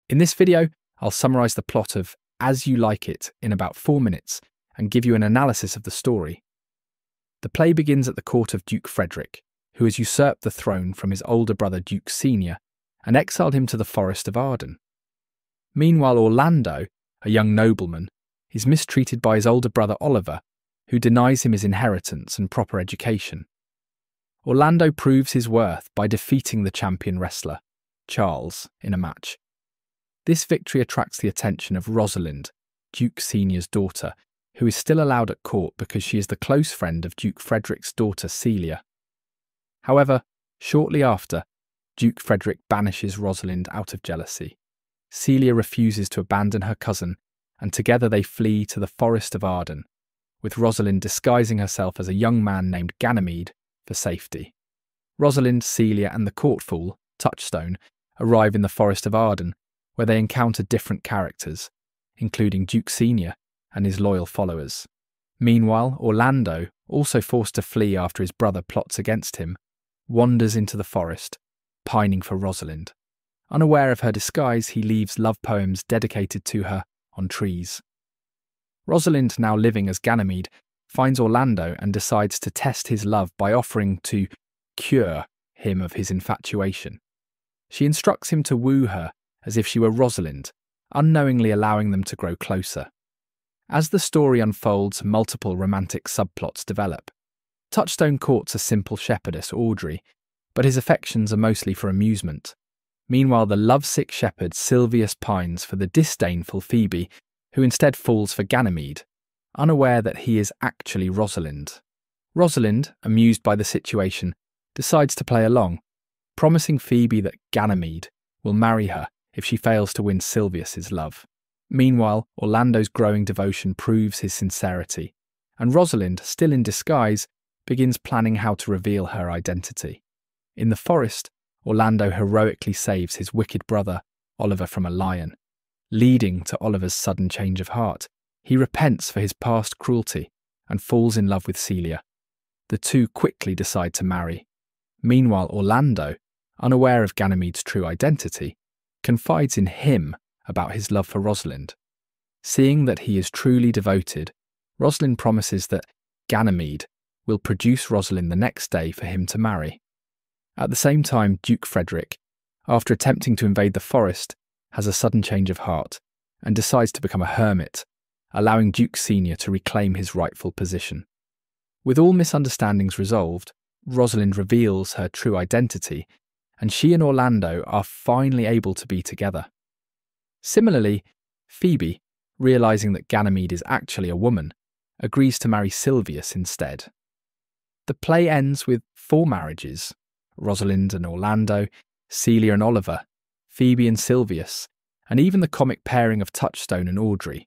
In this video, I'll summarise the plot of As You Like It in about 4 minutes and give you an analysis of the story. The play begins at the court of Duke Frederick, who has usurped the throne from his older brother Duke Senior and exiled him to the Forest of Arden. Meanwhile, Orlando, a young nobleman, is mistreated by his older brother Oliver, who denies him his inheritance and proper education. Orlando proves his worth by defeating the champion wrestler, Charles, in a match. This victory attracts the attention of Rosalind, Duke Senior's daughter, who is still allowed at court because she is the close friend of Duke Frederick's daughter Celia. However, shortly after, Duke Frederick banishes Rosalind out of jealousy. Celia refuses to abandon her cousin, and together they flee to the Forest of Arden, with Rosalind disguising herself as a young man named Ganymede for safety. Rosalind, Celia and the court fool, Touchstone, arrive in the Forest of Arden, where they encounter different characters, including Duke Senior and his loyal followers. Meanwhile, Orlando, also forced to flee after his brother plots against him, wanders into the forest, pining for Rosalind. Unaware of her disguise, he leaves love poems dedicated to her on trees. Rosalind, now living as Ganymede, finds Orlando and decides to test his love by offering to cure him of his infatuation. She instructs him to woo her as if she were Rosalind, unknowingly allowing them to grow closer. As the story unfolds, multiple romantic subplots develop. Touchstone courts a simple shepherdess, Audrey, but his affections are mostly for amusement. Meanwhile, the lovesick shepherd Silvius pines for the disdainful Phoebe, who instead falls for Ganymede, unaware that he is actually Rosalind. Rosalind, amused by the situation, decides to play along, promising Phoebe that Ganymede will marry her if she fails to win Silvius's love. Meanwhile, Orlando's growing devotion proves his sincerity, and Rosalind, still in disguise, begins planning how to reveal her identity. In the forest, Orlando heroically saves his wicked brother, Oliver, from a lion, leading to Oliver's sudden change of heart. He repents for his past cruelty and falls in love with Celia. The two quickly decide to marry. Meanwhile, Orlando, unaware of Ganymede's true identity, confides in him about his love for Rosalind. Seeing that he is truly devoted, Rosalind promises that Ganymede will produce Rosalind the next day for him to marry. At the same time, Duke Frederick, after attempting to invade the forest, has a sudden change of heart and decides to become a hermit, allowing Duke Senior to reclaim his rightful position. With all misunderstandings resolved, Rosalind reveals her true identity, and she and Orlando are finally able to be together. Similarly, Phoebe, realizing that Ganymede is actually a woman, agrees to marry Silvius instead. The play ends with 4 marriages: Rosalind and Orlando, Celia and Oliver, Phoebe and Silvius, and even the comic pairing of Touchstone and Audrey.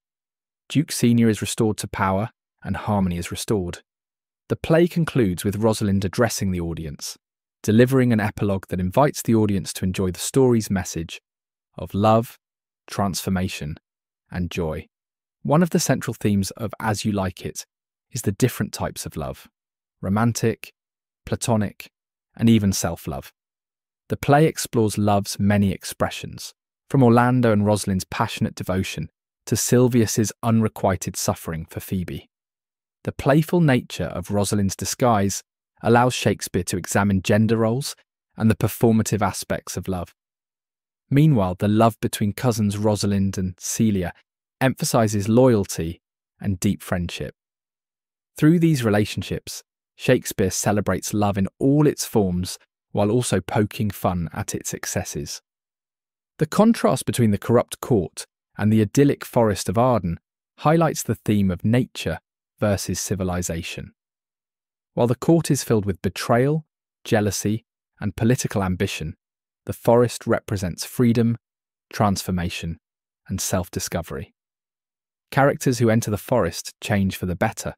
Duke Senior is restored to power, and harmony is restored. The play concludes with Rosalind addressing the audience, delivering an epilogue that invites the audience to enjoy the story's message of love, transformation, and joy. One of the central themes of As You Like It is the different types of love: romantic, platonic, and even self-love. The play explores love's many expressions, from Orlando and Rosalind's passionate devotion to Silvius's unrequited suffering for Phoebe. The playful nature of Rosalind's disguise allows Shakespeare to examine gender roles and the performative aspects of love. Meanwhile, the love between cousins Rosalind and Celia emphasises loyalty and deep friendship. Through these relationships, Shakespeare celebrates love in all its forms while also poking fun at its excesses. The contrast between the corrupt court and the idyllic Forest of Arden highlights the theme of nature versus civilization. While the court is filled with betrayal, jealousy, and political ambition, the forest represents freedom, transformation, and self-discovery. Characters who enter the forest change for the better.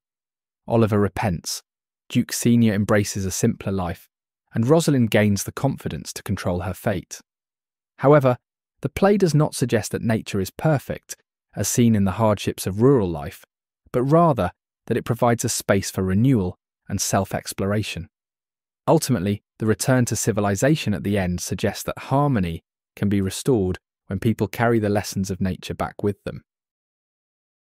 Oliver repents, Duke Senior embraces a simpler life, and Rosalind gains the confidence to control her fate. However, the play does not suggest that nature is perfect, as seen in the hardships of rural life, but rather that it provides a space for renewal and self-exploration. Ultimately, the return to civilization at the end suggests that harmony can be restored when people carry the lessons of nature back with them.